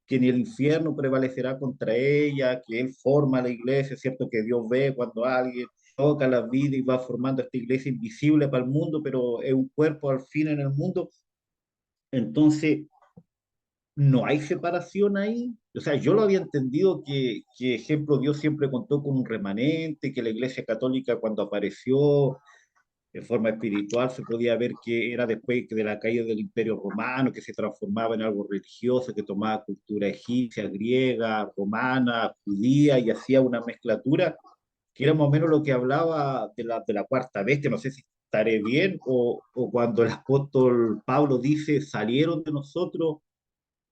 que ni el infierno prevalecerá contra ella, que Él forma la iglesia, ¿cierto? Que Dios ve cuando alguien toca la vida y va formando esta iglesia invisible para el mundo, pero es un cuerpo al fin en el mundo. Entonces, no hay separación ahí. O sea, yo lo había entendido ejemplo, Dios siempre contó con un remanente, que la iglesia católica cuando apareció de forma espiritual se podía ver que era después de la caída del Imperio Romano, que se transformaba en algo religioso, que tomaba cultura egipcia, griega, romana, judía y hacía una mezclatura, que era más o menos lo que hablaba de la cuarta bestia. No sé si estaré bien, o cuando el apóstol Pablo dice, salieron de nosotros,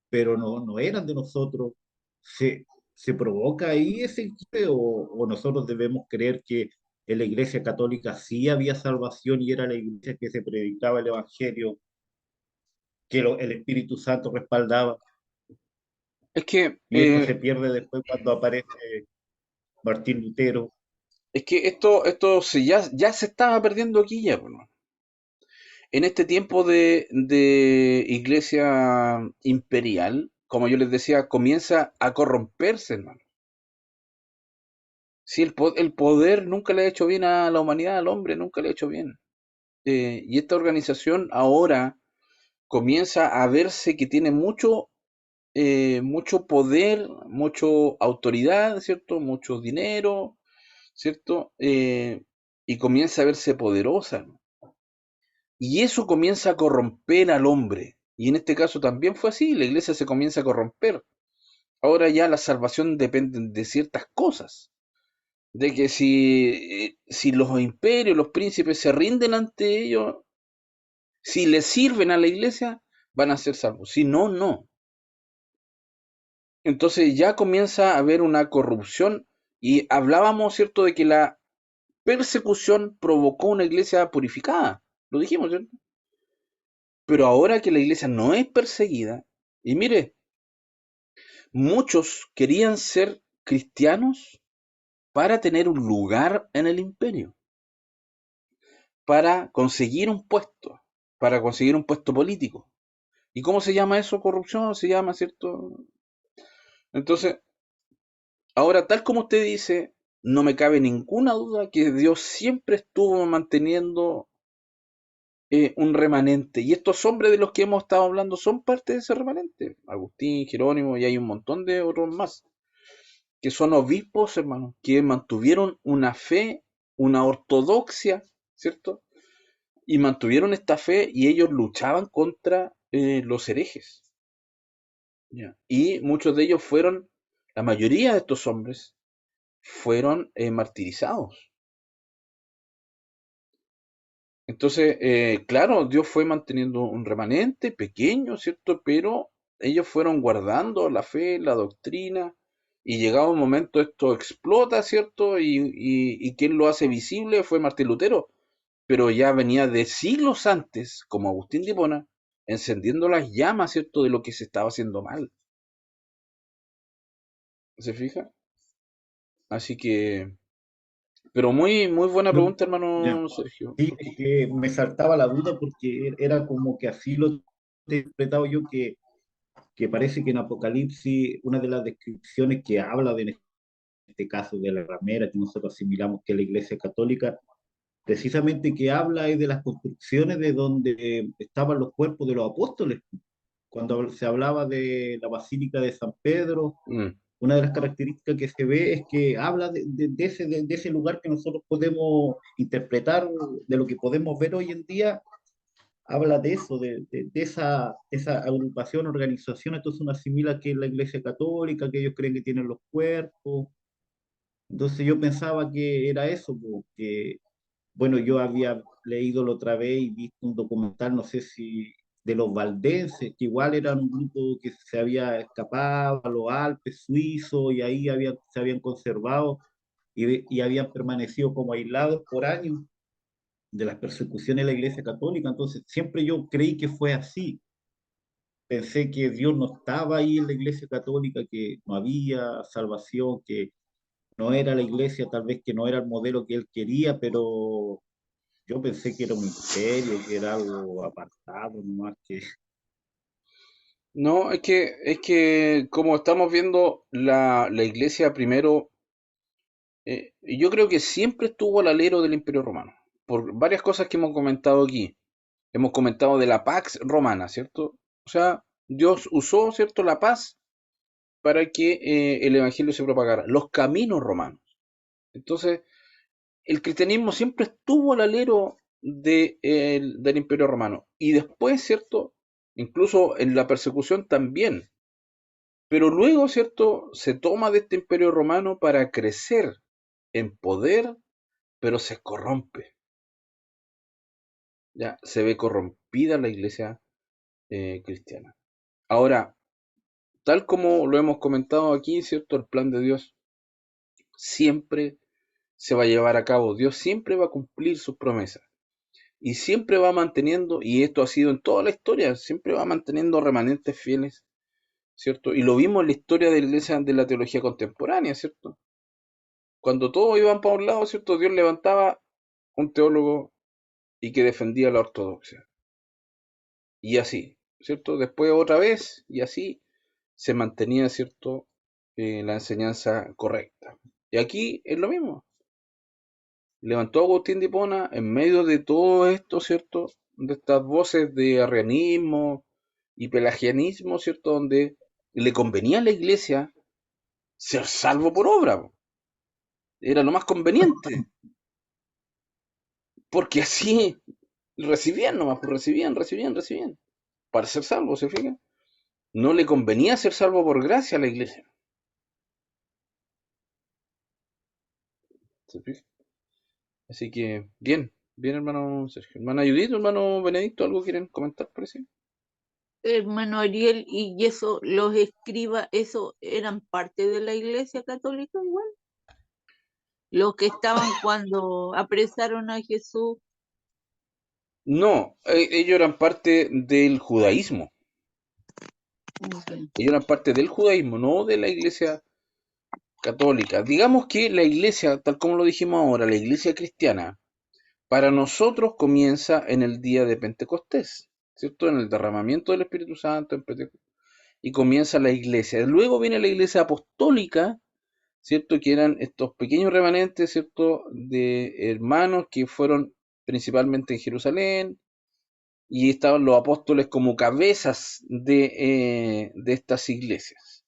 pero no eran de nosotros, se provoca ahí ese quiebre, o nosotros debemos creer que en la Iglesia Católica sí había salvación y era la iglesia que se predicaba el Evangelio, que el Espíritu Santo respaldaba, Es que, y esto se pierde después cuando aparece Martín Lutero. esto ya se estaba perdiendo aquí ya, pues, ¿no? En este tiempo de iglesia imperial, como yo les decía, comienza a corromperse, hermano. Si el poder nunca le ha hecho bien a la humanidad, al hombre, nunca le ha hecho bien. Y esta organización ahora comienza a verse que tiene mucho poder, mucha autoridad, ¿cierto? Mucho dinero, ¿cierto? Y comienza a verse poderosa, ¿no? Y eso comienza a corromper al hombre. Y en este caso también fue así, la iglesia se comienza a corromper. Ahora ya la salvación depende de ciertas cosas. De que si los imperios, los príncipes se rinden ante ellos, si le sirven a la iglesia, van a ser salvos. Si no, no. Entonces ya comienza a haber una corrupción y hablábamos, ¿cierto?, de que la persecución provocó una iglesia purificada. Lo dijimos, ¿cierto? Pero ahora que la iglesia no es perseguida, y mire, muchos querían ser cristianos para tener un lugar en el imperio, para conseguir un puesto, para conseguir un puesto político. ¿Y cómo se llama eso? Corrupción, se llama, ¿cierto? Entonces, ahora, tal como usted dice, no me cabe ninguna duda que Dios siempre estuvo manteniendo un remanente. Y estos hombres de los que hemos estado hablando son parte de ese remanente. Agustín, Jerónimo, y hay un montón de otros más, que son obispos, hermanos, que mantuvieron una fe, una ortodoxia, ¿cierto? Y mantuvieron esta fe y ellos luchaban contra los herejes. ¿Ya? Y muchos de ellos fueron, la mayoría de estos hombres fueron martirizados. Entonces, claro, Dios fue manteniendo un remanente pequeño, ¿cierto? Pero ellos fueron guardando la fe, la doctrina, y llegado un momento esto explota, ¿cierto? Y quien lo hace visible fue Martín Lutero, pero ya venía de siglos antes, como Agustín de Hipona, encendiendo las llamas, ¿cierto? De lo que se estaba haciendo mal. ¿Se fija? Así que, pero muy buena No, pregunta, ya. hermano Sergio. Sí, es que me saltaba la duda porque era como que así lo he interpretado yo, que parece que en Apocalipsis una de las descripciones que habla de, en este caso de la ramera que nosotros asimilamos que es la Iglesia Católica, precisamente que habla es de las construcciones de donde estaban los cuerpos de los apóstoles. Cuando se hablaba de la Basílica de San Pedro, Mm. una de las características que se ve es que habla de ese lugar que nosotros podemos interpretar, de lo que podemos ver hoy en día, habla de eso, esa agrupación, organización. Entonces uno asimila que es la Iglesia Católica, que ellos creen que tienen los cuerpos. Entonces yo pensaba que era eso, porque, bueno, yo había leído la otra vez y visto un documental, no sé si de los valdenses, que igual eran un grupo que se había escapado a los Alpes suizos y ahí se habían conservado y habían permanecido como aislados por años de las persecuciones de la Iglesia Católica. Entonces siempre yo creí que fue así. Pensé que Dios no estaba ahí en la Iglesia Católica, que no había salvación, que no era la iglesia, tal vez que no era el modelo que él quería, pero yo pensé que era un imperio, que era algo apartado, no más que... No, es que como estamos viendo, la iglesia primero, yo creo que siempre estuvo al alero del Imperio Romano, por varias cosas que hemos comentado aquí. Hemos comentado de la Pax Romana, ¿cierto? O sea, Dios usó, ¿cierto?, la paz para que el Evangelio se propagara, los caminos romanos. Entonces, el cristianismo siempre estuvo al alero del Imperio Romano. Y después, ¿cierto? Incluso en la persecución también. Pero luego, ¿cierto? Se toma de este imperio romano para crecer en poder, pero se corrompe. ya se ve corrompida la iglesia cristiana. Ahora, tal como lo hemos comentado aquí, ¿cierto? El plan de Dios siempre se va a llevar a cabo. Dios siempre va a cumplir sus promesas. Y siempre va manteniendo, y esto ha sido en toda la historia, siempre va manteniendo remanentes fieles, ¿cierto? Y lo vimos en la historia de la iglesia de la teología contemporánea, ¿cierto? Cuando todos iban para un lado, ¿cierto? Dios levantaba un teólogo y que defendía la ortodoxia. Y así, ¿cierto? Después otra vez, y así se mantenía, ¿cierto? La enseñanza correcta. Y aquí es lo mismo. Levantó Agustín de Hipona en medio de todo esto, ¿cierto? De estas voces de arrianismo y pelagianismo, ¿cierto? Donde le convenía a la iglesia ser salvo por obra. Era lo más conveniente. Porque así recibían nomás, pues recibían. Para ser salvo, ¿se fija? No le convenía ser salvo por gracia a la iglesia. ¿Se fija? Así que, bien, hermano Sergio. Hermana Judith, hermano Benedicto, ¿algo quieren comentar por eso? Hermano Ariel, y eso, los escribas, eso eran parte de la Iglesia Católica igual. Los que estaban cuando apresaron a Jesús. No, ellos eran parte del judaísmo. Ok. Ellos eran parte del judaísmo, no de la iglesia católica. Digamos que la iglesia, tal como lo dijimos ahora, la iglesia cristiana, para nosotros comienza en el día de Pentecostés, ¿cierto? En el derramamiento del Espíritu Santo, y comienza la iglesia. Luego viene la iglesia apostólica, ¿cierto? Que eran estos pequeños remanentes, ¿cierto? De hermanos que fueron principalmente en Jerusalén, y estaban los apóstoles como cabezas de estas iglesias.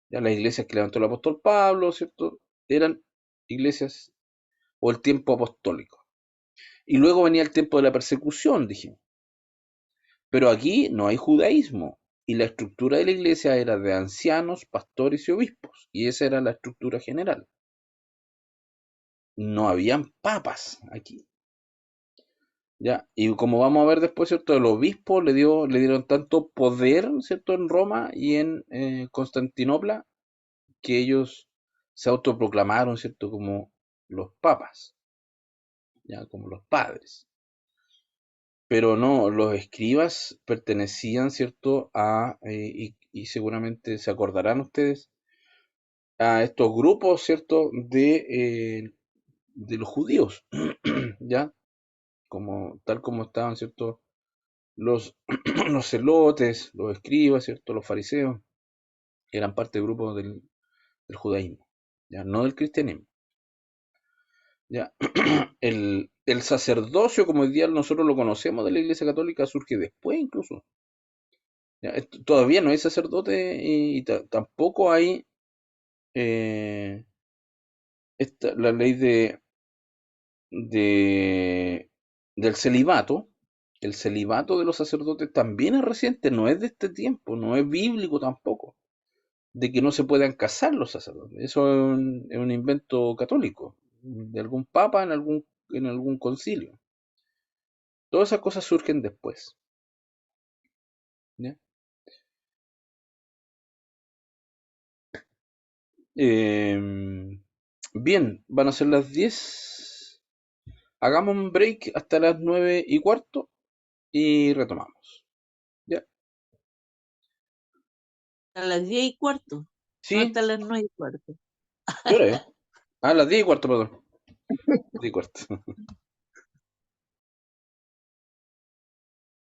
Ya las iglesias que levantó el apóstol Pablo, ¿cierto? Eran iglesias o el tiempo apostólico. Y luego venía el tiempo de la persecución, dijimos. Pero aquí no hay judaísmo. Y la estructura de la iglesia era de ancianos, pastores y obispos. Y esa era la estructura general. No habían papas aquí. Ya, y como vamos a ver después, ¿cierto? El obispo le dieron tanto poder, ¿cierto? En Roma y en Constantinopla, que ellos se autoproclamaron, ¿cierto? Como los papas, ya, como los padres. Pero no, los escribas pertenecían, ¿cierto? Y seguramente se acordarán ustedes, a estos grupos, ¿cierto? De los judíos, ¿ya? Tal como estaban, ¿cierto? Los, los celotes, los escribas, ¿cierto? Los fariseos, eran parte del grupo del judaísmo, ya, no del cristianismo. Ya. El sacerdocio, como hoy día nosotros lo conocemos de la Iglesia Católica, surge después incluso. Ya, todavía no hay sacerdote y tampoco hay eh, la ley de, del celibato. El celibato de los sacerdotes también es reciente, no es de este tiempo, no es bíblico tampoco, de que no se puedan casar los sacerdotes. Eso es un invento católico, de algún papa en algún concilio. Todas esas cosas surgen después. ¿Ya? Bien, van a ser las 10. Hagamos un break hasta las 9:15 y retomamos. ¿Ya? A las 10:15, no ¿Sí? hasta las 9:15. ¿Qué hora es? Ah, las 10:15, perdón. 10:15.